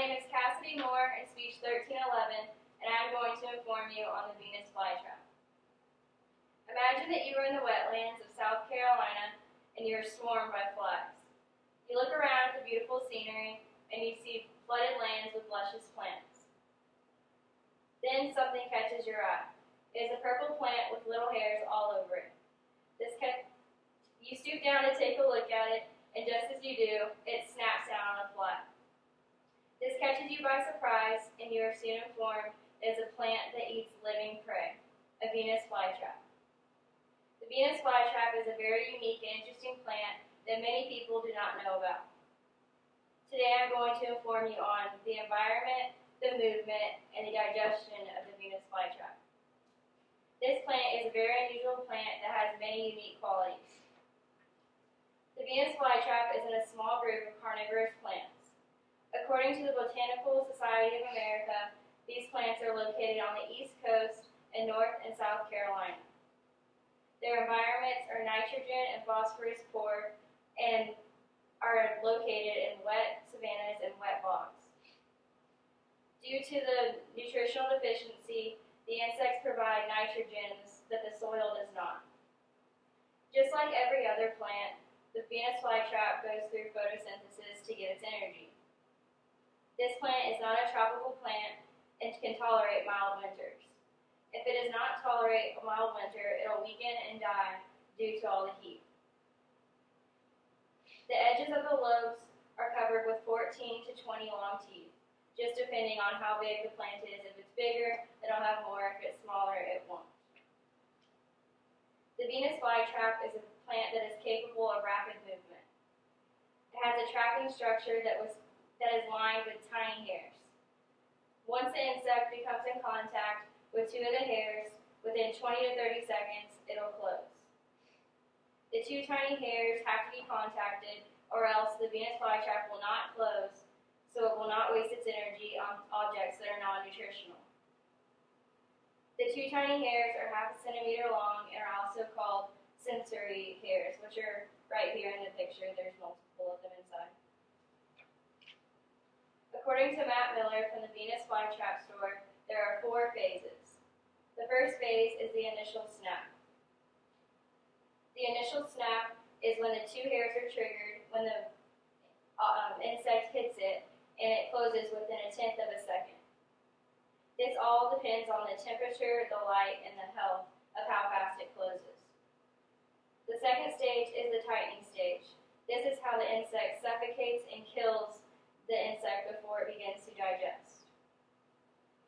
name is and speech 1311, and I'm going to inform you on the Venus flytrap. Imagine that you are in the wetlands of South Carolina and you are swarmed by flies. You look around at the beautiful scenery and you see flooded lands with luscious plants. Then something catches your eye. It is a purple plant with little hairs all over it. You stoop down to take a look at it, and just as you do, it snaps down on a fly. This catches you by surprise, and you are soon informed it is a plant that eats living prey, a Venus flytrap. The Venus flytrap is a very unique and interesting plant that many people do not know about. Today I'm going to inform you on the environment, the movement, and the digestion of the Venus flytrap. This plant is a very unusual plant that has many unique qualities. The Venus flytrap is in a small group of carnivorous plants. According to the Botanical Society of America, these plants are located on the East Coast in North and South Carolina. Their environments are nitrogen and phosphorus poor and are located in wet savannas and wet bogs. Due to the nutritional deficiency, the insects provide nitrogen that the soil does not. Just like every other plant, the Venus flytrap goes through photosynthesis to get its energy. This plant is not a tropical plant and can tolerate mild winters. If it does not tolerate a mild winter, it will weaken and die due to all the heat. The edges of the lobes are covered with 14 to 20 long teeth, just depending on how big the plant is. If it's bigger, it'll have more. If it's smaller, it won't. The Venus flytrap is a plant that is capable of rapid movement. It has a tracking structure that is lined with tiny hairs. Once the insect becomes in contact with two of the hairs, within 20 to 30 seconds, it'll close. The two tiny hairs have to be contacted, or else the Venus flytrap will not close, so it will not waste its energy on objects that are non-nutritional. The two tiny hairs are half a centimeter long and are also called sensory hairs, which are right here in the picture. There's multiple of them inside. According to Matt Miller from the Venus Flytrap store, there are 4 phases. The first phase is the initial snap. The initial snap is when the two hairs are triggered when the insect hits it, and it closes within 1/10 of a second. This all depends on the temperature, the light, and the health of how fast it closes. The second stage is the tightening stage. This is how the insect suffocates and kills the insect before it begins to digest.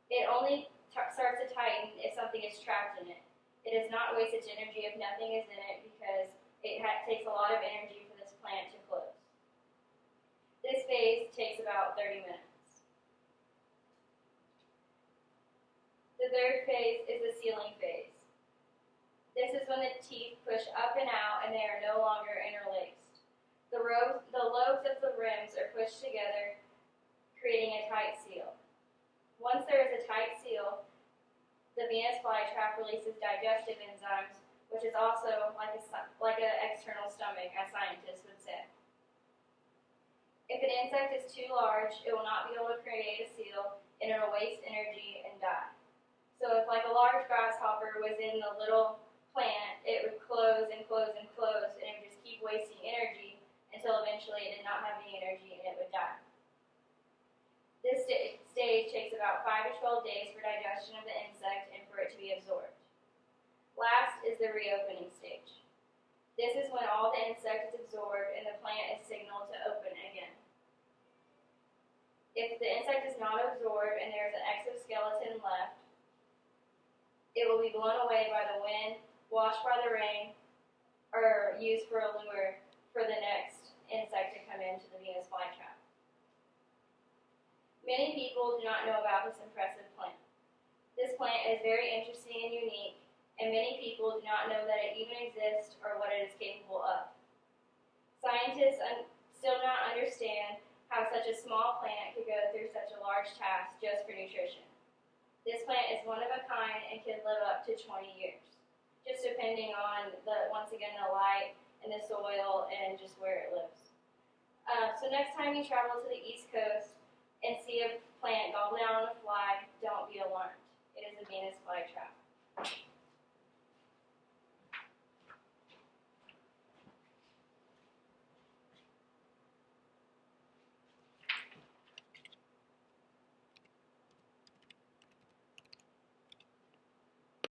It only starts to tighten if something is trapped in it. It does not waste its energy if nothing is in it because it takes a lot of energy for this plant to close. This phase takes about 30 minutes. The third phase is the sealing phase. This is when the teeth push up and out and they are no longer interlaced. The lobes of the rims are pushed together, creating a tight seal. Once there is a tight seal, the Venus flytrap releases digestive enzymes, which is also like an external stomach, as scientists would say. If an insect is too large, it will not be able to create a seal, and it will waste energy and die. So if like a large grasshopper was in the little plant, it would close and close and close, and it would just keep wasting energy until eventually it did not have any energy and it would die. This stage takes about 5 to 12 days for digestion of the insect and for it to be absorbed. Last is the reopening stage. This is when all the insect is absorbed and the plant is signaled to open again. If the insect is not absorbed and there is an exoskeleton left, it will be blown away by the wind, washed by the rain, or used for a lure for the next insect to come into the Venus flytrap. Many people do not know about this impressive plant. This plant is very interesting and unique, and many people do not know that it even exists or what it is capable of. Scientists still do not understand how such a small plant could go through such a large task just for nutrition. This plant is one of a kind and can live up to 20 years, just depending on, once again, the light and the soil and just where it lives. So next time you travel to the East Coast, and see a plant gobble down on a fly, don't be alarmed. It is a Venus flytrap.